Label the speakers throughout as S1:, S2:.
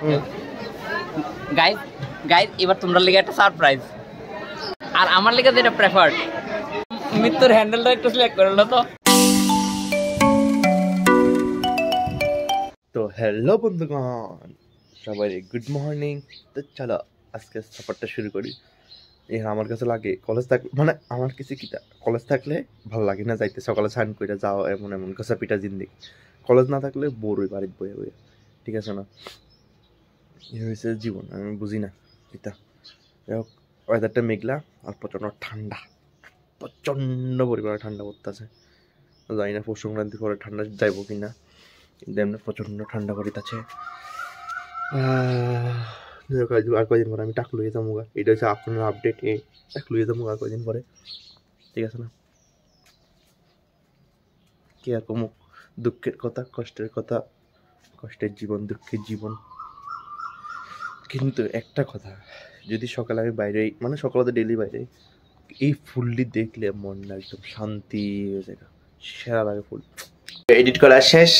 S1: Guys guys এবার তোমরা লেগে একটা সারপ্রাইজ আর আমার লেগে যেটা প্রেফার্ড মিত্রর হ্যান্ডেলটা একটু সিলেক্ট করে নাও
S2: তো হ্যালো বন্ধুগণ সবাই গুড মর্নিং। তো চলো আজকে সফরটা শুরু করি। আমার কাছে লাগে কলেজ থাকলে মানে আমার কিছু কিটা কলেজ থাকলে ভালো লাগে না যাইতে, সকালে স্নান করে যাও এমন এমন কাঁচা পিঠা জিন্দিগি। কলেজ না থাকলে বোর হই বাড়িতে বয়ে বয়ে, ঠিক আছে না? এ হয়েছে জীবন, আমি বুঝি না এটা। যাই হোক, ওয়েদারটা মেঘলা আর প্রচণ্ড ঠান্ডা, প্রচণ্ড পরিমাণে ঠান্ডা পড়তেছে। জানি না পৌষ সংক্রান্তি পরে ঠান্ডা যাইব কি না, কিন্তু এমনি প্রচণ্ড ঠান্ডা পড়িতেছে। আর কয়দিন পরে আমি টাক লইয়ে যাবো, এটা হচ্ছে আপনার আপডেট। টাক লইয়ে যাবো আর কয়দিন পরে, ঠিক আছে না? কি আর কমো, দুঃখের কথা, কষ্টের কথা, কষ্টের জীবন, দুঃখের জীবন। কিন্তু একটা কথা, যদি সকালে আমি বাইরে মানে সকালে তো ডেলি বাইরে, এই ফুলটি দেখলে মনটা একদম শান্তি হয়ে যায়, সেরা লাগে ফুল। এডিট করা শেষ,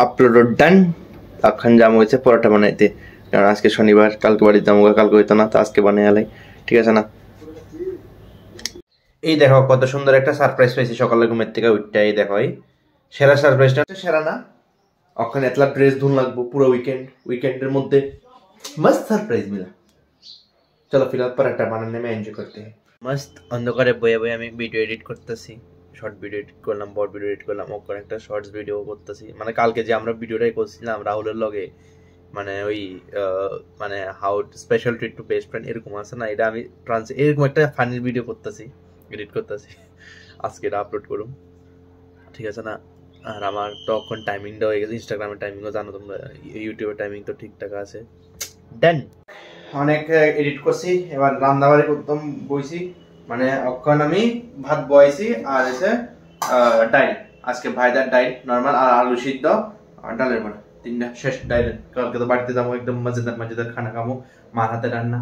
S2: আপলোড ডান। এখন যাবো হয়েছে পরোটা বানাইতে, কারণ আজকে শনিবার, কালকে বাড়িতে যাবো, কালকে হইতো না, তো আজকে বানিয়ে আলাই, ঠিক আছে না? এই দেখো কত সুন্দর একটা সারপ্রাইজ পাইছি সকালে ঘুমের থেকে উঠতে। এই দেখো, এই সেরা সারপ্রাইজটা সেরা না? ওখানে এতলা ড্রেস ধুন লাগবো পুরো উইকেন্ডের মধ্যে मस्त सरप्राइज मिला। चलो फिलहाल पराठा बनाने में एंजॉय करते हैं। मस्त अंधकारे বয়ে বয়ে আমি ভিডিও এডিট করতেছি, শর্ট ভিডিও এডিট করলাম, বড় ভিডিও এডিট করলাম, ওখানে একটা শর্টস ভিডিও করতেছি। মানে কালকে যে আমরা ভিডিওটাই করছিলাম রাহুলের লগে, মানে ওই মানে how special treat to best friend এরকম আছে না, এটা আমি এরকম একটা ফানি ভিডিও করতেছি, এডিট করতেছি, আজকে এটা আপলোড করুম, ঠিক আছে না? আর আমার তখন টাইমিংটা হয়ে গেছে, ইনস্টাগ্রামের টাইমিংও জানো তোমরা, ইউটিউবের টাইমিং তো ঠিকঠাক আছে। দেন অনেক এডিট করছি, এবার রান্নাবাড়ি করতাম বইছি, মানে এখন আমি ভাত বয়েছি আর এসে ডাইল, আজকে ভাইদার ডাইল নর্মাল, আর আলু সিদ্ধ আর ডালের বড়া, তিনটা শেষ ডাইল। কালকে তো বাড়িতে যাবো, একদম মজাদার খানা খাবো, মার হাতে রান্না,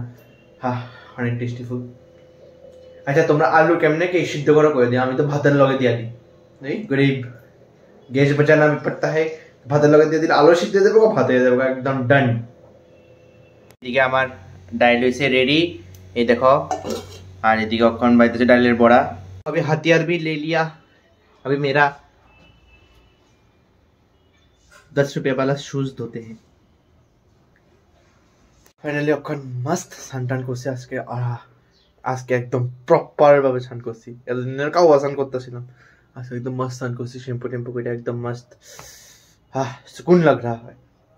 S2: হ্যাঁ অনেক টেস্টি ফুড। আচ্ছা তোমরা আলু কেমনে কি সিদ্ধ করে দিও, আমি তো ভাতের লগে দিয়ে দিই, এই গরিব গ্যাস বাঁচানা আমি পড়তা হয়, ভাতের লগে দিয়ে দিলে আলু সিদ্ধ দিয়ে দেবো, ভাত হয়ে যাবো একদম ডান। এদিকে আমার ডাইল হয়েছে রেডি, এই দেখো, আর এদিকে অক্ষণ বাইতেছে ডাইলের বড়া। अभी हथियार भी ले लिया, अभी मेरा 10 रुपये वाला शूज धोते हैं। ফাইনালি অক্ষণ মস্ত সানটান করছে আজকে, আজকে একদম প্রপার ভাবে স্নান করছি, এতদিনের কাউ স্নান করতেছিলাম, আজকে একদম মস্ত স্নান করছি, শ্যাম্পু টেম্পু করে একদম মস্ত, सुकून लग रहा है।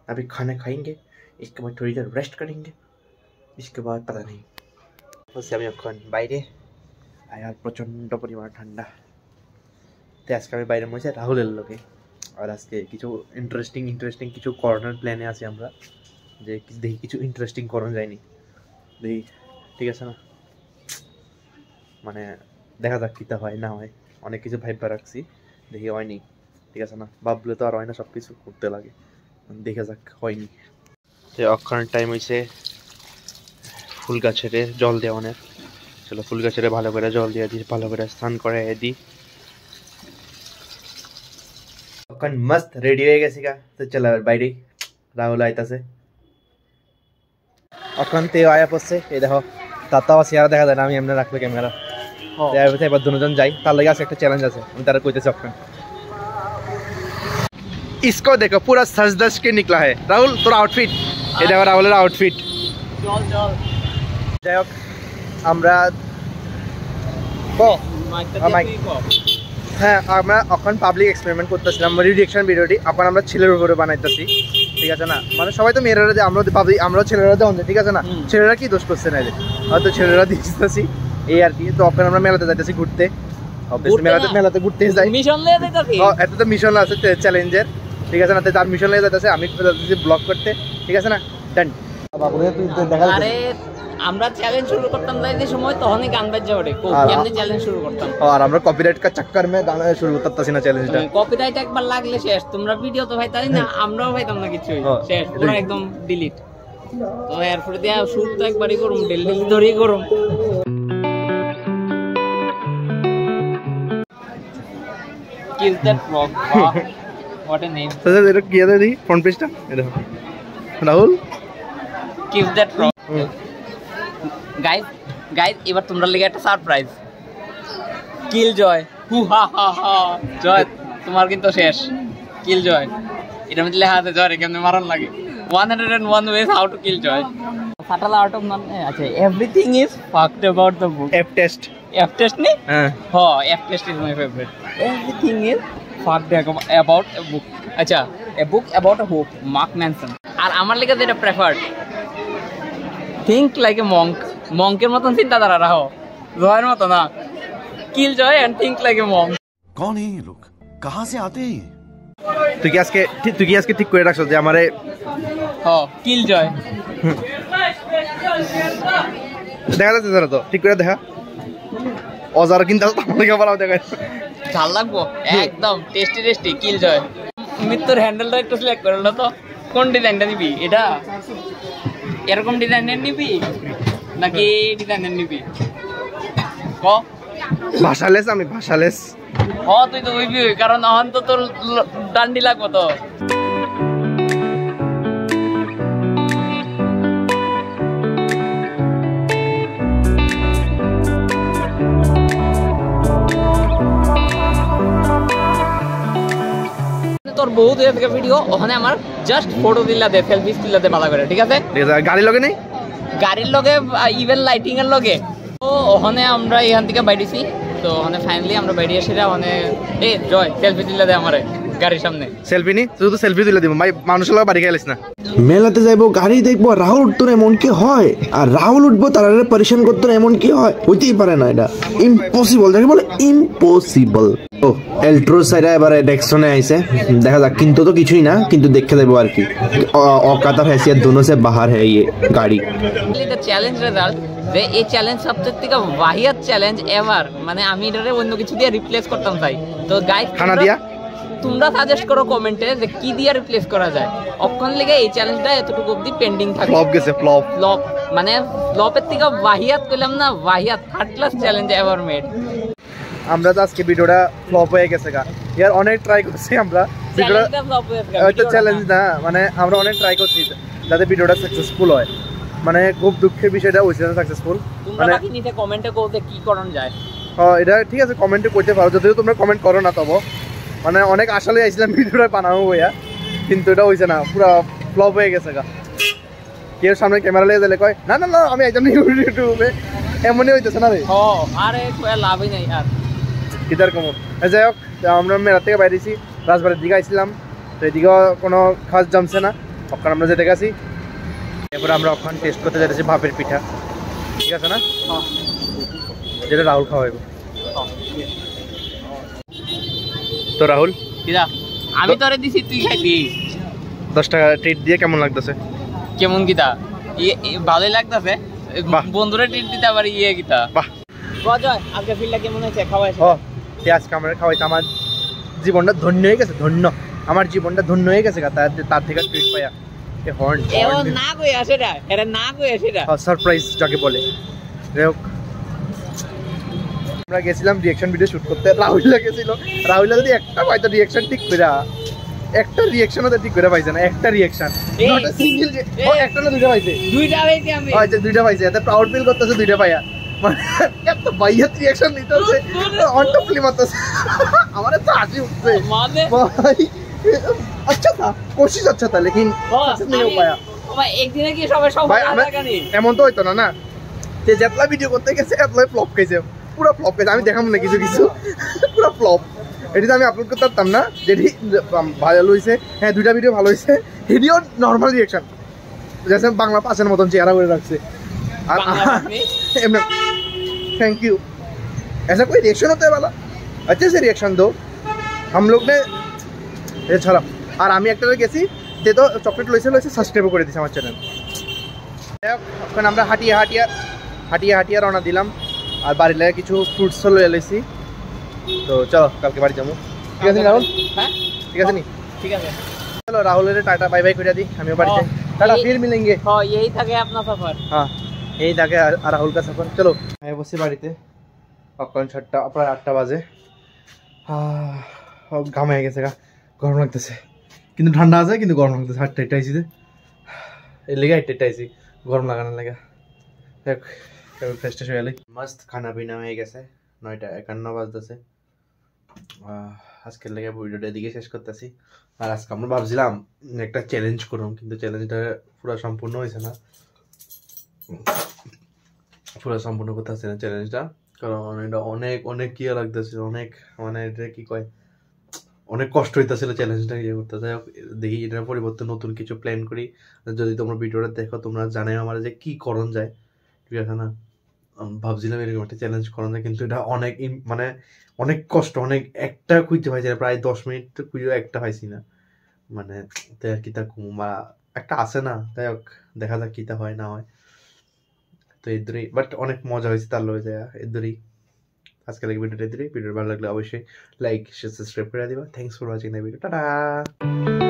S2: अभी खाना खाएंगे, इसके बाद थोड़ी देर रेस्ट करेंगे, इसके बाद पता नहीं বলছি আমি এখন বাইরে, আর প্রচণ্ড পরিমাণ ঠান্ডা। তো আজকে আমি বাইরে মজা রাহুলের লোকে, আর আজকে কিছু ইন্টারেস্টিং কিছু করানোর প্ল্যানে আছি আমরা, যে দেখি কিছু ইন্টারেস্টিং করানো যায়নি, দেখি, ঠিক আছে না? মানে দেখা যাক কিতা হয় না হয়, অনেক কিছু ভাইবা রাখছি, দেখি হয়নি, ঠিক আছে না? ভাবলে তো আর হয় না, সব কিছু করতে লাগে, দেখে যাক হয়নি। তো অক্ষণ টাইম হয়েছে ফুল গাছের জল দেওয়ানের, চলো ফুল গাছের ভালো করে জল দিয়ে দিই, ভালো করে স্নান করে দিই। অক্ষণ মস্ত রেডি হয়ে গেছি গা, তো চলো বাইরে, রাহুল আইতাছে। অক্ষণ তেও আয়া পড়ছে, এই দেখো তাতাও চেহারা দেখা যায় না, আমি এমনি রাখবো ক্যামেরা, এবার দুজন যাই, তার লাগে আছে একটা চ্যালেঞ্জ আছে, আমি তারা কইতেছি। অক্ষণ इसको देखो पूरा सज धज के निकला है राहुल, তোর আউটফিট, এই দেখো রাহুলের আউটফিট। যাই হোক আমরা হ্যাঁ আমরা এখন পাবলিক এক্সপেরিমেন্ট করতেছিলাম, রিডিকশন ভিডিওটি এখন আমরা ছেলের উপরে বানাইতেছি, ঠিক আছে না? মানে সবাই তো মেয়েরা দেয়, আমরা ভাবি আমরা ছেলেরা দেওয়া, ঠিক আছে না? ছেলেরা কি দোষ করছে না, হয়তো ছেলেরা দিতেছি এই আর কি। তো এখন আমরা মেলাতে যাইতেছি ঘুরতে, মেলাতে ঘুরতে যাই, এত তো মিশন আছে চ্যালেঞ্জের, ঠিক আছে না? তার মিশন লেগে যাইতেছে, আমি ব্লগ করতে, ঠিক আছে না? ডান।
S1: আরে আমরা চ্যালেঞ্জ শুরু করতাম তাই যে সময় তখনই গান বাজে ওঠে, কেমনে চ্যালেঞ্জ শুরু করতাম,
S2: আর আমরা কপিরাইট কা চক্কর মে গান শুরু করতেছি না চ্যালেঞ্জটা।
S1: কপিরাইট একবার লাগলে শেষ, তোমরা ভিডিও তো ভাই তাই না, আমরাও পাইতাম না কিছু, শেষ পুরো একদম ডিলিট। তো এরপরে দিয়া শুট তো একবারই করুম, ডেলি ধরেই করুম। Kill that rock, what a name.
S2: তো এটা কি আছে দেখি ফ্রন্ট পেজটা, এই দেখো Rahul
S1: keep that rock guys এবার তোমরা লেগে একটা সারপ্রাইজ কিল জয় হু হা হা হা জয় তোমার কিন্তু শেষ কিল জয় এটা মধ্যে লেখা আছে জয় কেমনে মারণ লাগে 101 ways how to kill joy fatal art of none acha everything is fucked about the book
S2: F test
S1: ni F test is my favorite everything is fucked about a book acha a book about a hope Mark Manson আর আমার লেগে যেটা preferred think like a monk এর মতন চিন্তা ধারা রাখো জয়ের মত না kill joy and think like a monk
S3: कौन है ये लोग कहां से आते हैं
S2: তুই কি আজকে ঠিক করে রাখছ যে আমারে
S1: কিল জয়
S2: দেখা যাচ্ছে জানো তো ঠিক করে দেখা অজার কিন্তু আমাকে বলাও দেখা
S1: ভাল লাগবো একদম টেস্টি কিল জয় মৃত্যুর হ্যান্ডেলটা একটু সিলেক্ট করে তো কোন ডিজাইনটা নিবি এটা এরকম ডিজাইনের নিবি নাকি ডিজাইনের নিবি ক
S2: ভাষালেস আমি ভাষালেস
S1: তুই তো হইবি কারণ এখন তো তোর ডান্ডি লাগবো তো তোর বহুত হয়ে থাকে ভিডিও ওখানে আমার জাস্ট ফটো দিলা দে সেলফি দিলা দে ভালো করে ঠিক আছে
S2: গাড়ির লগে নেই
S1: গাড়ির লগে ইভেন লাইটিং এর লগে তো ওখানে আমরা এখান থেকে বাইরেছি তো ওখানে ফাইনালি আমরা বাইরে এসে ওখানে জয় সেলফি দিলা দে আমারে গাড়ির সামনে
S2: সেলফি নি শুধু সেলফি তুলে দিব ভাই মানুষের লগে বাড়ি গেলিস না
S4: মেলাতে যাইবো গাড়ি দেখবো রাহুল উঠতো না এমন কি হয় আর রাহুল উঠবো তারা পরিশান করতো না এমন কি হয় হইতেই পারে না এটা ইম্পসিবল যাকে বলে ইম্পসিবল ও এলট্রো সাইডে এবারে ডেক্সনে আইছে দেখা যাক কিন্তু তো কিছুই না কিন্তু দেখে দেবো আর কি औकात हैसियत दोनों से बाहर है ये गाड़ी
S1: চ্যালেঞ্জ রেজাল্ট যে এই চ্যালেঞ্জ সবচেয়ে থেকে ওয়াহিয়াত চ্যালেঞ্জ এভার মানে আমি এটারে অন্য কিছু দিয়ে রিপ্লেস করতাম চাই তো গাইস
S2: খানা দিয়া
S1: তোমরা সাজেস্ট করো কমেন্টে যে কি দিয়ে রিপ্লেস করা যায় অপশন লিগে এই চ্যালেঞ্জটা এতটুকু অবধি পেন্ডিং থাকে
S2: ফ্লপ গেছে ফ্লপ
S1: মানে ফ্লপের থেকে ওয়াহিয়াত কইলাম না ওয়াহিয়াত third class challenge ever made
S2: আমরা তো আজকে ভিডিওটা ফ্লপ হয়ে গেছে গা ইয়ার অনেক ট্রাই করছি আমরা
S1: চ্যালেঞ্জটা ফ্লপ হয়ে গেছে
S2: ওইটা চ্যালেঞ্জ না মানে আমরা অনেক ট্রাই করছি যাতে ভিডিওটা সাকসেসফুল হয় মানে খুব দুঃখের বিষয়টা হইছে না সাকসেসফুল
S1: তোমরা বাকি নিচে কমেন্টে কোতে কি করণ যায়
S2: এটা ঠিক আছে কমেন্টে করতে পারো যদিও তোমরা কমেন্ট করো না তবু মানে অনেক আশালে আইছিলাম ভিডিওটা বানাবো ভাইয়া কিন্তু এটা হইছে না পুরো ফ্লপ হয়ে গেছে গা কেউ সামনে ক্যামেরা লিয়ে দিলে কয় না না না আমি একদম ইউটিউবে এমনই হইতেছে না রে
S1: আরে লাভই নাই আর
S2: কিদার কম যাই হোক আমরা মেলা থেকে বাইরেছি রাজবাড়ির দিকে আইছিলাম তো এদিকেও কোনো খাস জমছে না ওখানে আমরা যেতে গেছি এরপরে আমরা ওখানে টেস্ট করতে যাচ্ছি ভাপের পিঠা ঠিক আছে না যেটা রাহুল খাওয়াইবো তো রাহুল
S1: কিরা আমি তোরে দিছি তুই খাইবি
S2: 10 টাকা ট্রিট দিয়ে কেমন লাগতেছে
S1: কেমন কিতা ভালোই লাগতেছে বন্ধুরা ট্রিট দিতে আবার কিতা
S2: বাহ
S1: গজয় আজকে ফিলটা কেমন হয়েছে খাওয়াইছে
S2: আজকে আমরা খাওয়াইতে আমার জীবনটা ধন্য হয়ে গেছে ধন্য আমার জীবনটা ধন্য হয়ে গেছে তার থেকে ট্রিট পাইয়া
S1: না কই আসে না এরা না কই আসে না
S2: সারপ্রাইজ যাকে বলে আমরা গেছিলাম রিঅ্যাকশন ভিডিও শুট করতে রাহুল গেছিল রাহুল যদি একটা পাইতো রিঅ্যাকশন ঠিক করে একটা রিঅ্যাকশনও তো ঠিক করে পাইছে না একটা রিঅ্যাকশন নট আ সিঙ্গেল একটা না দুইটা পাইছে
S1: আমি
S2: দুইটা পাইছে এত প্রাউড ফিল করতেছে দুইটা পাইয়া মানে এত বাইয়াত রিঅ্যাকশন নিতে হচ্ছে অন টপ ফিল্ম করতেছে আমার তো হাসি উঠছে
S1: মানে
S2: ভাই अच्छा था कोशिश अच्छा था लेकिन नहीं हो पाया
S1: ভাই একদিনে কি সবাই সব
S2: এমন তো হইতো না না যে যেতলা ভিডিও করতে গেছে এতলাই ফ্লপ খাইছে পুরো ফ্লপ খাইছে আমি দেখাম না কিছু পুরো ফ্লপ এটা আমি আপলোড করতে পারতাম না যেটি ভালো হয়েছে হ্যাঁ দুইটা ভিডিও ভালো হয়েছে ভিডিও নর্মাল রিঅ্যাকশন जैसे बांग्ला पासेर मतन चेहरा করে রাখছে আর এমনি थैंक यू ऐसा कोई रिएक्शन होता है वाला अच्छे से रिएक्शन दो हम लोग ने ये छाड़ा আর আমি একটা গেছি তে তো চকলেট লইছে সাবস্ক্রাইব করে দিছে আমার চ্যানেল এখন আমরা হাটিয়া রওনা দিলাম আর বাড়ি লাগে কিছু ফ্রুটস লয়ে লইছি তো চলো কালকে বাড়ি যাবো ঠিক আছে রাহুল
S1: হ্যাঁ
S2: ঠিক আছে নি
S1: ঠিক আছে
S2: चलो राहुल टाटा बाय बाय कर दी हमें बाड़ी जाए टाटा फिर मिलेंगे
S1: हां यही था अपना सफर
S2: हां यही था राहुल का सफर चलो मैं बसे बाड़ीते এখন 7টা প্রায় 8টা বাজে ঘাম হয়ে গেছে গরম লাগতেছে কিন্তু ঠান্ডা আছে কিন্তু গরম লাগতেছে 8টা আইছি এর লেগে 8টা আইছি গরম লাগানোর লাগে দেখ ফ্রেশ ট্রেশ হয়ে গেলে মস্ত খানা পিনা হয়ে গেছে 9:51 বাজতেছে আজকের লেগে ভিডিওটা এদিকে শেষ করতেছি আর আজকে আমরা ভাবছিলাম একটা চ্যালেঞ্জ করুন কিন্তু চ্যালেঞ্জটা পুরো সম্পূর্ণ হয়েছে না পুরো সম্পূর্ণ করতে আসছে না চ্যালেঞ্জটা কারণ এটা অনেক অনেক ইয়ে লাগতেছিল অনেক মানে এটা কি কয় অনেক কষ্ট হইতেছিল চ্যালেঞ্জটা ইয়ে করতে যাই হোক দেখি এটার পরিবর্তে নতুন কিছু প্ল্যান করি যদি তোমরা ভিডিওটা দেখো তোমরা জানাই আমার যে কি করণ যায় ঠিক আছে না ভাবছিলাম এরকম একটা চ্যালেঞ্জ করা যায় কিন্তু এটা অনেক মানে অনেক কষ্ট অনেক একটা খুঁজতে পাইছি না প্রায় 10 মিনিট খুঁজেও একটা পাইছি না মানে তাই আর কি তা বা একটা আসে না তাই হোক দেখা যাক কিতা হয় না হয় তো এই দূরেই বাট অনেক মজা হয়েছে তার লয়ে যায় এই দূরেই আজকে লাগে ভিডিওটা ভিডিও ভালো লাগলে অবশ্যই লাইক শেয়ার সাবস্ক্রাইব করে দিবা thanks for watching the video tata